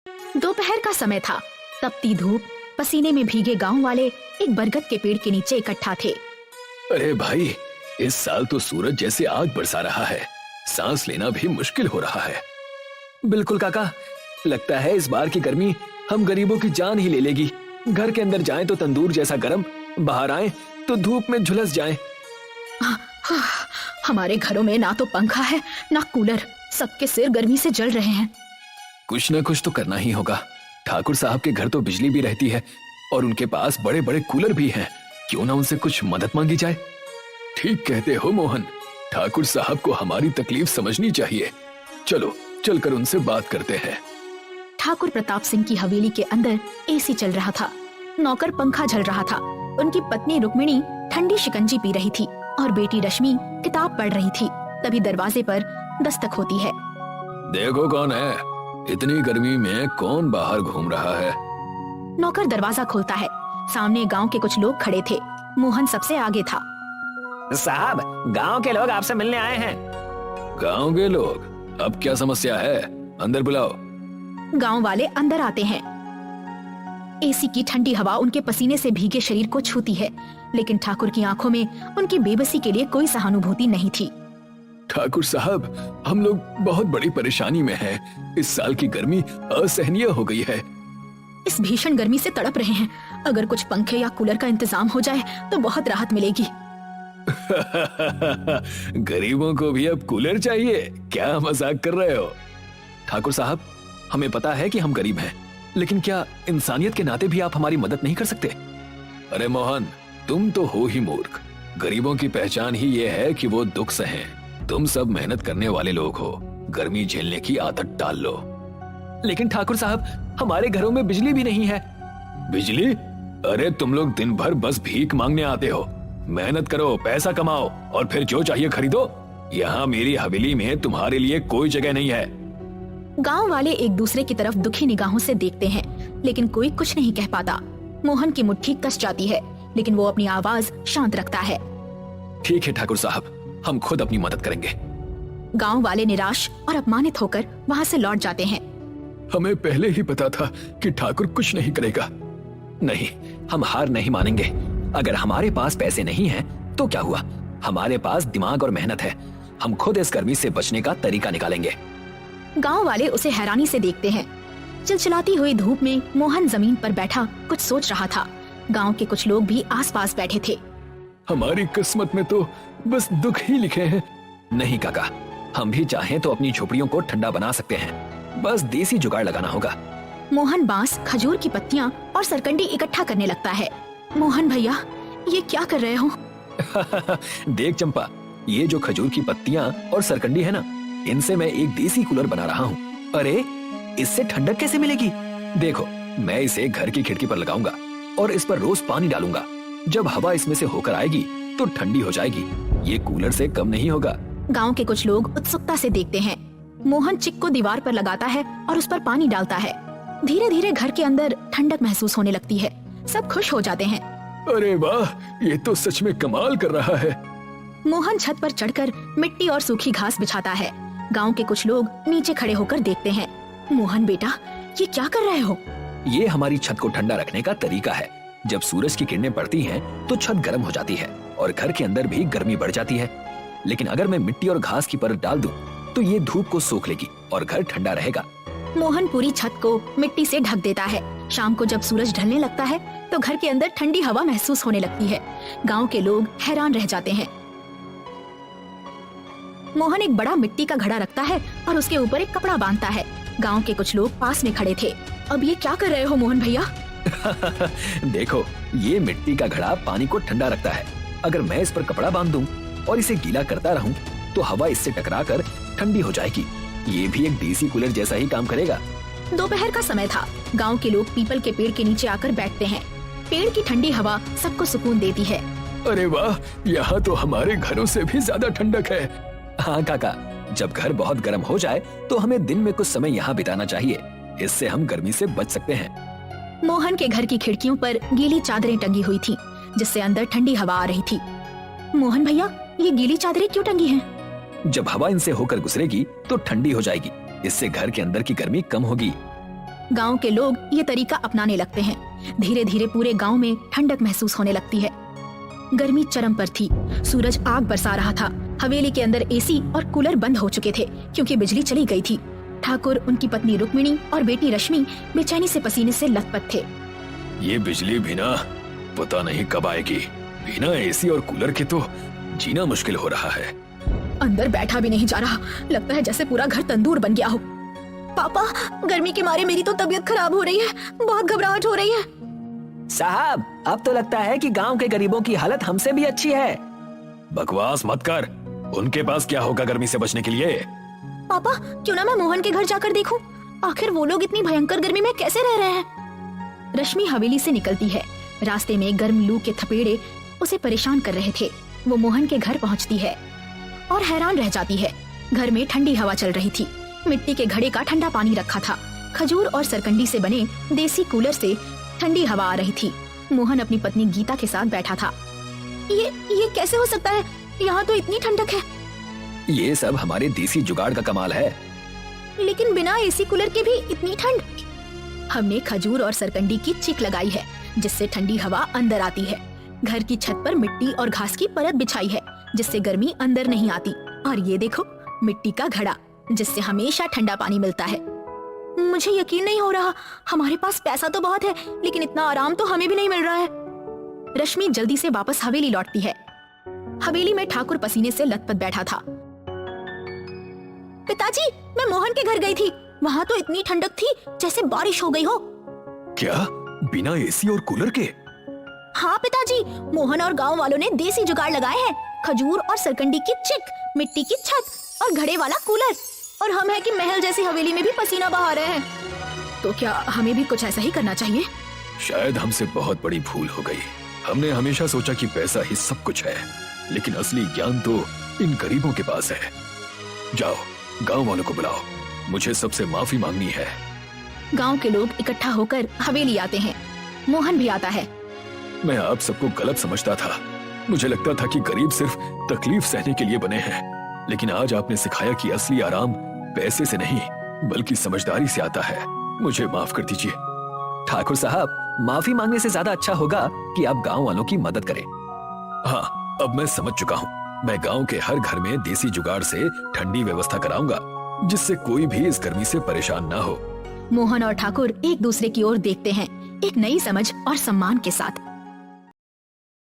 दोपहर का समय था। तपती धूप, पसीने में भीगे गांव वाले एक बरगद के पेड़ के नीचे इकट्ठा थे। अरे भाई, इस साल तो सूरज जैसे आग बरसा रहा है, सांस लेना भी मुश्किल हो रहा है। बिल्कुल काका, लगता है इस बार की गर्मी हम गरीबों की जान ही ले लेगी। घर के अंदर जाएं तो तंदूर जैसा गर्म, बाहर आएं तो धूप में झुलस जाएं। हमारे घरों में ना तो पंखा है ना कूलर, सबके सिर गर्मी से जल रहे हैं। कुछ न कुछ तो करना ही होगा। ठाकुर साहब के घर तो बिजली भी रहती है और उनके पास बड़े बड़े कूलर भी हैं। क्यों ना उनसे कुछ मदद मांगी जाए। ठीक कहते हो मोहन, ठाकुर साहब को हमारी तकलीफ समझनी चाहिए। चलो चलकर उनसे बात करते हैं। ठाकुर प्रताप सिंह की हवेली के अंदर एसी चल रहा था, नौकर पंखा झल रहा था, उनकी पत्नी रुक्मिणी ठंडी शिकंजी पी रही थी और बेटी रश्मि किताब पढ़ रही थी। तभी दरवाजे पर दस्तक होती है। देखो कौन है, इतनी गर्मी में कौन बाहर घूम रहा है। नौकर दरवाजा खोलता है। सामने गांव के कुछ लोग खड़े थे। मोहन सबसे आगे था। साहब, गांव के लोग आपसे मिलने आए हैं। गांव के लोग? अब क्या समस्या है, अंदर बुलाओ। गांव वाले अंदर आते हैं। एसी की ठंडी हवा उनके पसीने से भीगे शरीर को छूती है, लेकिन ठाकुर की आंखों में उनकी बेबसी के लिए कोई सहानुभूति नहीं थी। ठाकुर साहब, हम लोग बहुत बड़ी परेशानी में हैं। इस साल की गर्मी असहनीय हो गई है। इस भीषण गर्मी से तड़प रहे हैं। अगर कुछ पंखे या कूलर का इंतजाम हो जाए तो बहुत राहत मिलेगी। गरीबों को भी अब कूलर चाहिए? क्या मजाक कर रहे हो? ठाकुर साहब, हमें पता है कि हम गरीब हैं, लेकिन क्या इंसानियत के नाते भी आप हमारी मदद नहीं कर सकते? अरे मोहन, तुम तो हो ही मूर्ख। गरीबों की पहचान ही ये है कि वो दुख सहें। तुम सब मेहनत करने वाले लोग हो, गर्मी झेलने की आदत डाल लो। लेकिन ठाकुर साहब, हमारे घरों में बिजली भी नहीं है। बिजली? अरे तुम लोग दिन भर बस भीख मांगने आते हो। मेहनत करो, पैसा कमाओ और फिर जो चाहिए खरीदो। यहाँ मेरी हवेली में तुम्हारे लिए कोई जगह नहीं है। गांव वाले एक दूसरे की तरफ दुखी निगाहों से देखते हैं, लेकिन कोई कुछ नहीं कह पाता। मोहन की मुट्ठी कस जाती है, लेकिन वो अपनी आवाज शांत रखता है। ठीक है ठाकुर साहब, हम खुद अपनी मदद करेंगे। गांव वाले निराश और अपमानित होकर वहाँ से लौट जाते हैं। हमें पहले ही पता था कि ठाकुर कुछ नहीं करेगा। नहीं, हम हार नहीं मानेंगे। अगर हमारे पास पैसे नहीं हैं, तो क्या हुआ? हमारे पास दिमाग और मेहनत है। हम खुद इस गर्मी से बचने का तरीका निकालेंगे। गांव वाले उसे हैरानी से देखते हैं। चिलचिलाती हुई धूप में मोहन जमीन पर बैठा कुछ सोच रहा था। गांव के कुछ लोग भी आसपास बैठे थे। हमारी किस्मत में तो बस दुख ही लिखे हैं। नहीं काका, हम भी चाहें तो अपनी झोपड़ियों को ठंडा बना सकते हैं। बस देसी जुगाड़ लगाना होगा। मोहन बांस, खजूर की पत्तियां और सरकंडी इकट्ठा करने लगता है। मोहन भैया, ये क्या कर रहे हो? देख चंपा, ये जो खजूर की पत्तियां और सरकंडी है ना, इनसे मैं एक देसी कूलर बना रहा हूँ। अरे, इससे ठंडक कैसे मिलेगी? देखो, मैं इसे घर की खिड़की पर लगाऊंगा और इस पर रोज पानी डालूंगा। जब हवा इसमें से होकर आएगी तो ठंडी हो जाएगी। ये कूलर से कम नहीं होगा। गांव के कुछ लोग उत्सुकता से देखते हैं। मोहन चिक को दीवार पर लगाता है और उस पर पानी डालता है। धीरे धीरे घर के अंदर ठंडक महसूस होने लगती है। सब खुश हो जाते हैं। अरे वाह, ये तो सच में कमाल कर रहा है। मोहन छत पर चढ़कर मिट्टी और सूखी घास बिछाता है। गांव के कुछ लोग नीचे खड़े होकर देखते हैं। मोहन बेटा, ये क्या कर रहे हो? ये हमारी छत को ठंडा रखने का तरीका है। जब सूरज की किरणें पड़ती हैं, तो छत गर्म हो जाती है और घर के अंदर भी गर्मी बढ़ जाती है। लेकिन अगर मैं मिट्टी और घास की परत डाल दूं, तो ये धूप को सोख लेगी और घर ठंडा रहेगा। मोहन पूरी छत को मिट्टी से ढक देता है। शाम को जब सूरज ढलने लगता है, तो घर के अंदर ठंडी हवा महसूस होने लगती है। गांव के लोग हैरान रह जाते हैं। मोहन एक बड़ा मिट्टी का घड़ा रखता है और उसके ऊपर एक कपड़ा बांधता है। गांव के कुछ लोग पास में खड़े थे। अब ये क्या कर रहे हो मोहन भैया? देखो, ये मिट्टी का घड़ा पानी को ठंडा रखता है। अगर मैं इस पर कपड़ा बांध दूं और इसे गीला करता रहूं, तो हवा इससे टकराकर ठंडी हो जाएगी। ये भी एक देसी कूलर जैसा ही काम करेगा। दोपहर का समय था। गांव के लोग पीपल के पेड़ के नीचे आकर बैठते हैं। पेड़ की ठंडी हवा सबको सुकून देती है। अरे वाह, यहाँ तो हमारे घरों से भी ज्यादा ठंडक है। हाँ काका, जब घर बहुत गर्म हो जाए तो हमें दिन में कुछ समय यहाँ बिताना चाहिए। इससे हम गर्मी से बच सकते हैं। मोहन के घर की खिड़कियों पर गीली चादरें टंगी हुई थीं, जिससे अंदर ठंडी हवा आ रही थी। मोहन भैया, ये गीली चादरें क्यों टंगी हैं? जब हवा इनसे होकर गुजरेगी तो ठंडी हो जाएगी। इससे घर के अंदर की गर्मी कम होगी। गांव के लोग ये तरीका अपनाने लगते हैं। धीरे धीरे पूरे गांव में ठंडक महसूस होने लगती है। गर्मी चरम पर थी। सूरज आग बरसा रहा था। हवेली के अंदर एसी और कूलर बंद हो चुके थे क्योंकि बिजली चली गई थी। ठाकुर, उनकी पत्नी रुक्मिणी और बेटी रश्मि बेचैनी से पसीने से लथपथ थे। ये बिजली बिना पता नहीं कब आएगी। बिना एसी और कूलर के तो जीना मुश्किल हो रहा है। अंदर बैठा भी नहीं जा रहा। लगता है जैसे पूरा घर तंदूर बन गया हो। पापा, गर्मी के मारे मेरी तो तबीयत खराब हो रही है। बहुत घबराहट हो रही है। साहब, अब तो लगता है कि गांव के गरीबों की हालत हमसे भी अच्छी है। बकवास मत कर। उनके पास क्या होगा गर्मी से बचने के लिए? पापा, क्यों ना मैं मोहन के घर जाकर देखूं? आखिर वो लोग इतनी भयंकर गर्मी में कैसे रह रहे हैं? रश्मि हवेली से निकलती है। रास्ते में गर्म लू के थपेड़े उसे परेशान कर रहे थे। वो मोहन के घर पहुंचती है और हैरान रह जाती है। घर में ठंडी हवा चल रही थी। मिट्टी के घड़े का ठंडा पानी रखा था। खजूर और सरकंडी से बने देसी कूलर से ठंडी हवा आ रही थी। मोहन अपनी पत्नी गीता के साथ बैठा था। ये कैसे हो सकता है? यहाँ तो इतनी ठंडक है। ये सब हमारे देसी जुगाड़ का कमाल है। लेकिन बिना एसी कूलर के भी इतनी ठंड। हमने खजूर और सरकंडी की चिक लगाई है जिससे ठंडी हवा अंदर आती है। घर की छत पर मिट्टी और घास की परत बिछाई है जिससे गर्मी अंदर नहीं आती। और ये देखो, मिट्टी का घड़ा जिससे हमेशा ठंडा पानी मिलता है। मुझे यकीन नहीं हो रहा। हमारे पास पैसा तो बहुत है लेकिन इतना आराम तो हमें भी नहीं मिल रहा है। रश्मि जल्दी से वापस हवेली लौटती है। हवेली में ठाकुर पसीने से लथपथ बैठा था। पिताजी, मैं मोहन के घर गई थी। वहाँ तो इतनी ठंडक थी जैसे बारिश हो गई हो। क्या? बिना एसी और कूलर के? हाँ पिताजी, मोहन और गांव वालों ने देसी जुगाड़ लगाए हैं। खजूर और सरकंडी की चिक, मिट्टी की छत और घड़े वाला कूलर। और हम है कि महल जैसी हवेली में भी पसीना बहा रहे हैं। तो क्या हमें भी कुछ ऐसा ही करना चाहिए? शायद हमसे बहुत बड़ी भूल हो गई। हमने हमेशा सोचा कि पैसा ही सब कुछ है, लेकिन असली ज्ञान तो इन गरीबों के पास है। जाओ, गांव वालों को बुलाओ। मुझे सबसे माफी मांगनी है। गांव के लोग इकट्ठा होकर हवेली आते हैं। मोहन भी आता है। मैं आप सबको गलत समझता था। मुझे लगता था कि गरीब सिर्फ तकलीफ सहने के लिए बने हैं, लेकिन आज आपने सिखाया कि असली आराम पैसे से नहीं बल्कि समझदारी से आता है। मुझे माफ कर दीजिए। ठाकुर साहब, माफी मांगने से ज्यादा अच्छा होगा कि आप गांव वालों की मदद करें। हाँ, अब मैं समझ चुका हूँ। मैं गांव के हर घर में देसी जुगाड़ से ठंडी व्यवस्था कराऊंगा जिससे कोई भी इस गर्मी से परेशान ना हो। मोहन और ठाकुर एक दूसरे की ओर देखते हैं, एक नई समझ और सम्मान के साथ।